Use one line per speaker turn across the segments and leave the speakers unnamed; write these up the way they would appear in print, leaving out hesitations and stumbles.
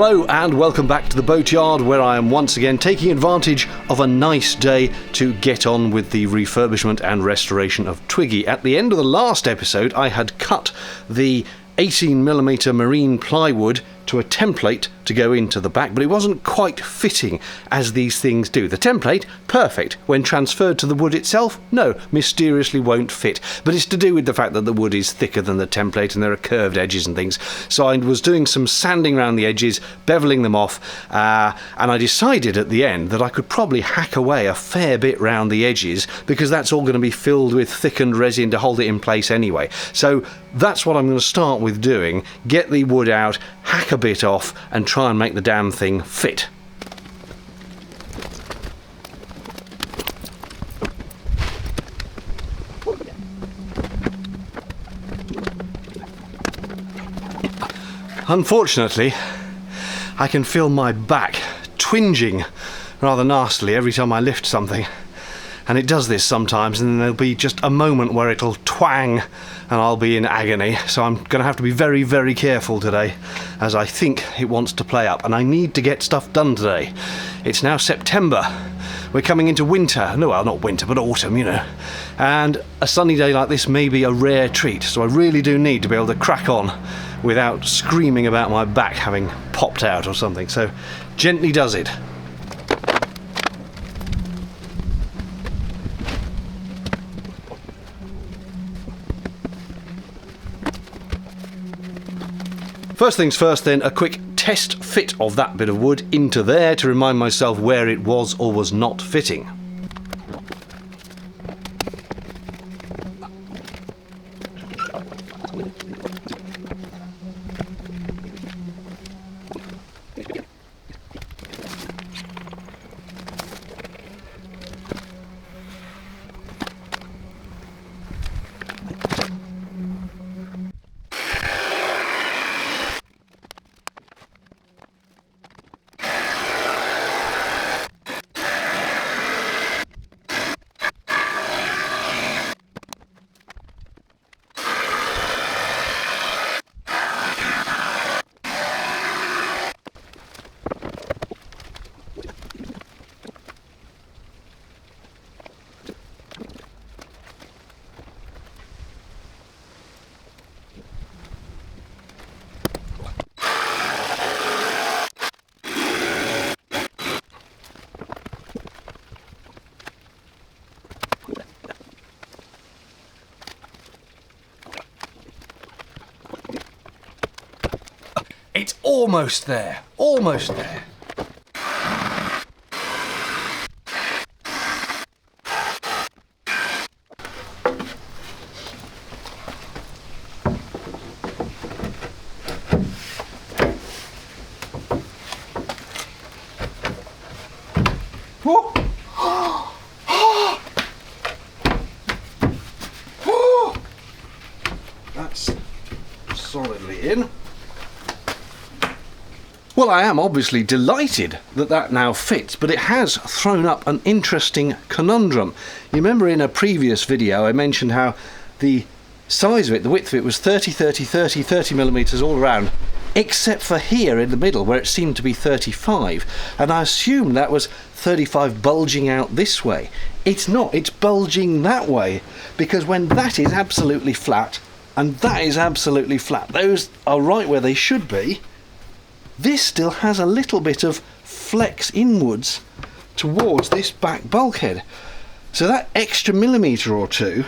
Hello and welcome back to the boatyard, where I am once again taking advantage of a nice day to get on with the refurbishment and restoration of Twiggy. At the end of the last episode I had cut the 18mm marine plywood to a template to go into the back, but it wasn't quite fitting as these things do. The template, perfect. When transferred to the wood itself, no, mysteriously won't fit. But it's to do with the fact that the wood is thicker than the template and there are curved edges and things. So I was doing some sanding around the edges, beveling them off, and I decided at the end that I could probably hack away a fair bit round the edges, because that's all going to be filled with thickened resin to hold it in place anyway. So that's what I'm going to start with doing. Get the wood out, hack a bit off, and try and make the damn thing fit. Unfortunately, I can feel my back twinging rather nastily every time I lift something. And it does this sometimes, and then there'll be just a moment where it'll twang and I'll be in agony. So I'm going to have to be very, very careful today, as I think it wants to play up. And I need to get stuff done today. It's now September. We're coming into winter. No, well, not winter, but autumn, you know. And a sunny day like this may be a rare treat. So I really do need to be able to crack on without screaming about my back having popped out or something. So gently does it. First things first then, a quick test fit of that bit of wood into there to remind myself where it was or was not fitting. It's almost there, almost there. Whoa. That's solidly in. Well, I am obviously delighted that that now fits, but it has thrown up an interesting conundrum. You remember in a previous video I mentioned how the size of it, the width of it, was 30 millimetres all around, except for here in the middle where it seemed to be 35, and I assumed that was 35 bulging out this way. It's not, it's bulging that way, because when that is absolutely flat and that is absolutely flat, those are right where they should be, this still has a little bit of flex inwards towards this back bulkhead. So that extra millimetre or two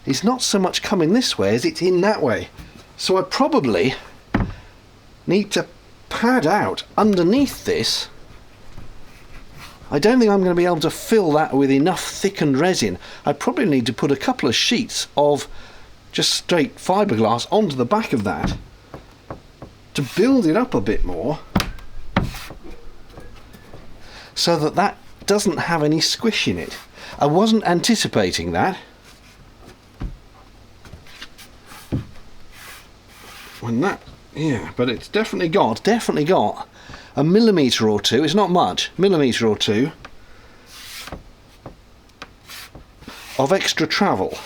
is not so much coming this way as it's in that way. So I probably need to pad out underneath this. I don't think I'm going to be able to fill that with enough thickened resin. I probably need to put a couple of sheets of just straight fibreglass onto the back of that to build it up a bit more, so that that doesn't have any squish in it. I wasn't anticipating that. When that, yeah, but it's definitely got a millimetre or two, it's not much, millimetre or two of extra travel.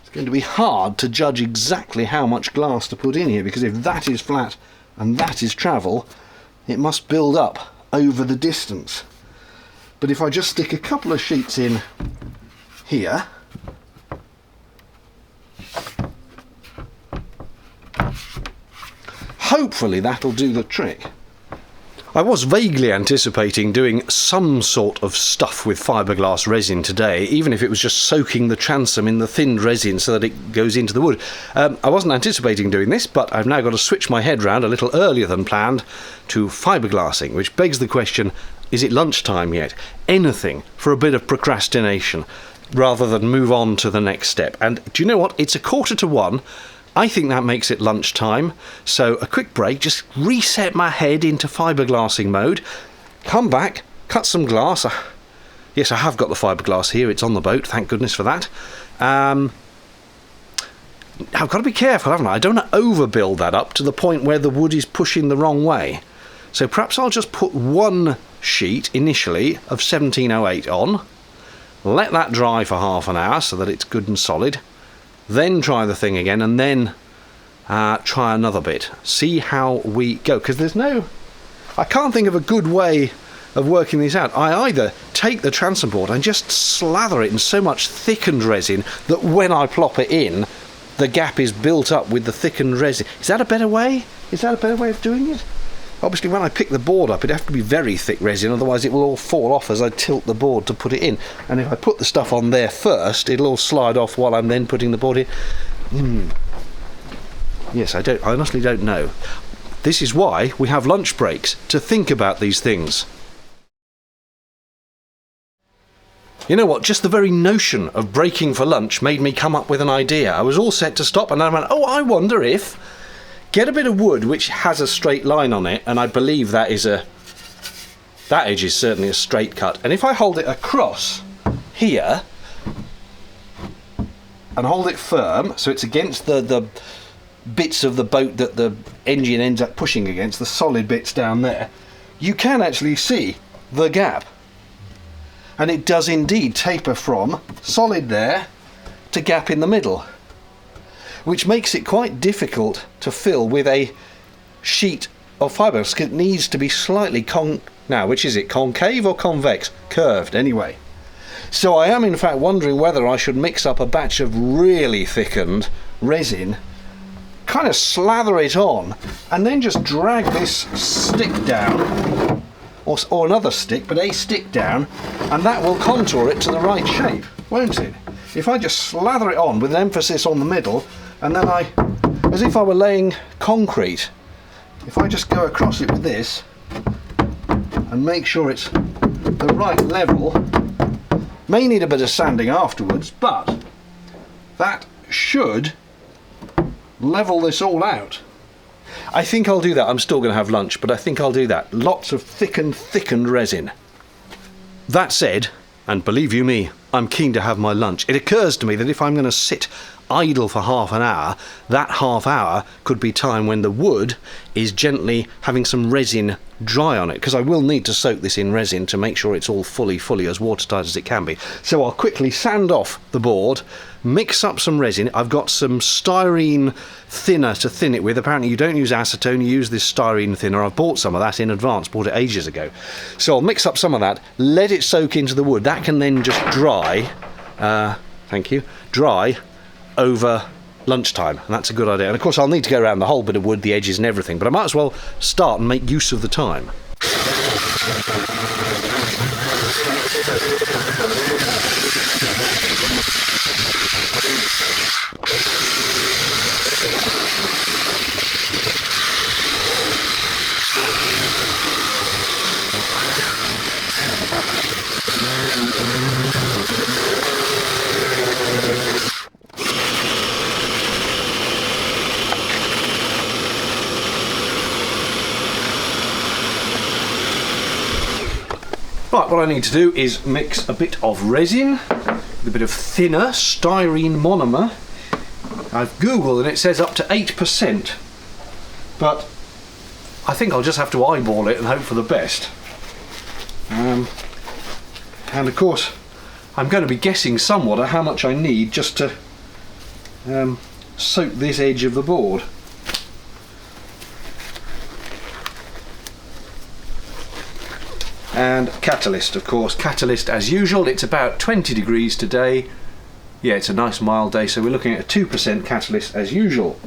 It's going to be hard to judge exactly how much glass to put in here, because if that is flat and that is travel, it must build up over the distance. But if I just stick a couple of sheets in here, hopefully that'll do the trick. I was vaguely anticipating doing some sort of stuff with fiberglass resin today, even if it was just soaking the transom in the thinned resin so that it goes into the wood. I wasn't anticipating doing this, but I've now got to switch my head round a little earlier than planned to fiberglassing, which begs the question, is it lunchtime yet? Anything for a bit of procrastination rather than move on to the next step. And do you know what? It's 1:45. I think that makes it lunchtime, so a quick break, just reset my head into fiberglassing mode, come back, cut some glass. Yes, I have got the fiberglass here, it's on the boat, thank goodness for that. I've got to be careful, haven't I? I don't want to overbuild that up to the point where the wood is pushing the wrong way. So perhaps I'll just put one sheet initially of 1708 on, let that dry for half an hour so that it's good and solid, then try the thing again, and then try another bit. See how we go, because I can't think of a good way of working this out. I either take the transom board and just slather it in so much thickened resin that when I plop it in, the gap is built up with the thickened resin. Is that a better way? Is that a better way of doing it? Obviously when I pick the board up, it'd have to be very thick resin, otherwise it will all fall off as I tilt the board to put it in. And if I put the stuff on there first, it'll all slide off while I'm then putting the board in. Yes, I honestly don't know. This is why we have lunch breaks, to think about these things. You know what, just the very notion of breaking for lunch made me come up with an idea. I was all set to stop and I went, oh, I wonder if... Get a bit of wood which has a straight line on it, and I believe that edge is certainly a straight cut. And if I hold it across here and hold it firm so it's against the bits of the boat that the engine ends up pushing against, the solid bits down there, you can actually see the gap. And it does indeed taper from solid there to gap in the middle, which makes it quite difficult to fill with a sheet of fibre, because it needs to be slightly which is it, concave or convex? Curved, anyway. So I am in fact wondering whether I should mix up a batch of really thickened resin, kind of slather it on, and then just drag this stick down, or another stick, but a stick down, and that will contour it to the right shape, won't it? If I just slather it on with an emphasis on the middle, and then as if I were laying concrete, if I just go across it with this and make sure it's the right level, may need a bit of sanding afterwards, but that should level this all out. I think I'll do that. I'm still going to have lunch, but I think I'll do that. Lots of thickened resin. That said, and believe you me, I'm keen to have my lunch. It occurs to me that if I'm going to sit idle for half an hour, that half hour could be time when the wood is gently having some resin dry on it, because I will need to soak this in resin to make sure it's all fully as watertight as it can be. So I'll quickly sand off the board, mix up some resin. I've got some styrene thinner to thin it with. Apparently you don't use acetone, you use this styrene thinner. I've bought some of that in advance, bought it ages ago. So I'll mix up some of that, let it soak into the wood. That can then just dry, dry over lunchtime, and that's a good idea. And of course I'll need to go around the whole bit of wood, the edges and everything, but I might as well start and make use of the time. Right, what I need to do is mix a bit of resin with a bit of thinner styrene monomer. I've googled and it says up to 8%, but I think I'll just have to eyeball it and hope for the best. And of course I'm going to be guessing somewhat at how much I need just to soak this edge of the board. And catalyst, of course. Catalyst as usual. It's about 20 degrees today. Yeah, it's a nice mild day, so we're looking at a 2% catalyst as usual.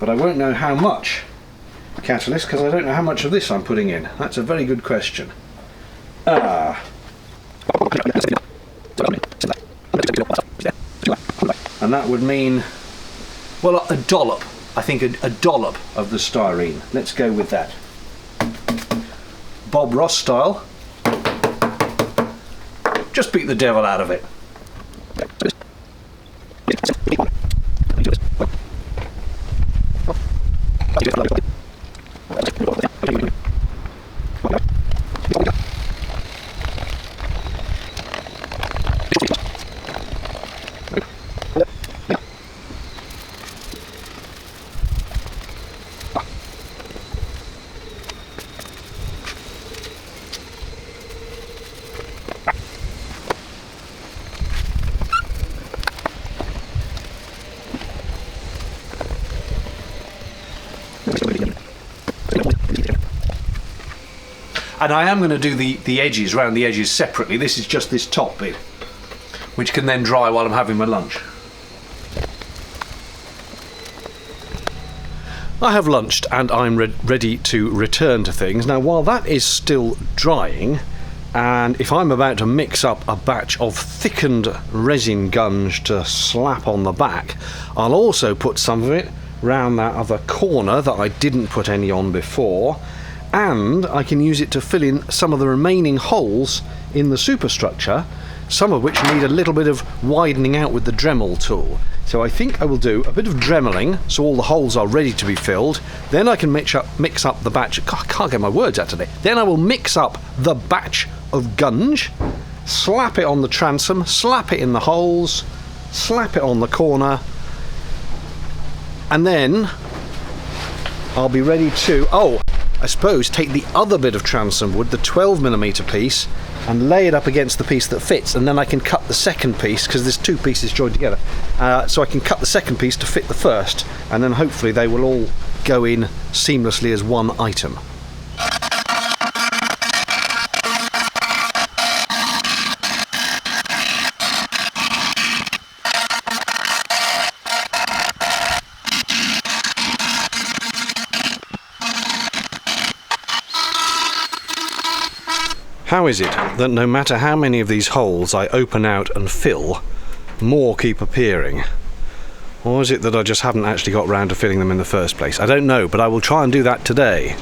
But I won't know how much catalyst because I don't know how much of this I'm putting in. That's a very good question. And that would mean, well, a dollop. I think a dollop of the styrene. Let's go with that. Bob Ross style. Just beat the devil out of it. And I am going to do the edges, round the edges separately. This is just this top bit, which can then dry while I'm having my lunch. I have lunched and I'm ready to return to things. Now, while that is still drying, and if I'm about to mix up a batch of thickened resin gunge to slap on the back, I'll also put some of it round that other corner that I didn't put any on before, and I can use it to fill in some of the remaining holes in the superstructure, some of which need a little bit of widening out with the Dremel tool. So I think I will do a bit of dremeling so all the holes are ready to be filled. Then I can mix up the batch. God, I can't get my words out today. Then I will mix up the batch of gunge, slap it on the transom, slap it in the holes, slap it on the corner, and then I'll be ready to, I suppose, take the other bit of transom wood, the 12mm piece, and lay it up against the piece that fits, and then I can cut the second piece, because there's two pieces joined together, so I can cut the second piece to fit the first, and then hopefully they will all go in seamlessly as one item. How is it that no matter how many of these holes I open out and fill, more keep appearing? Or is it that I just haven't actually got round to filling them in the first place? I don't know, but I will try and do that today.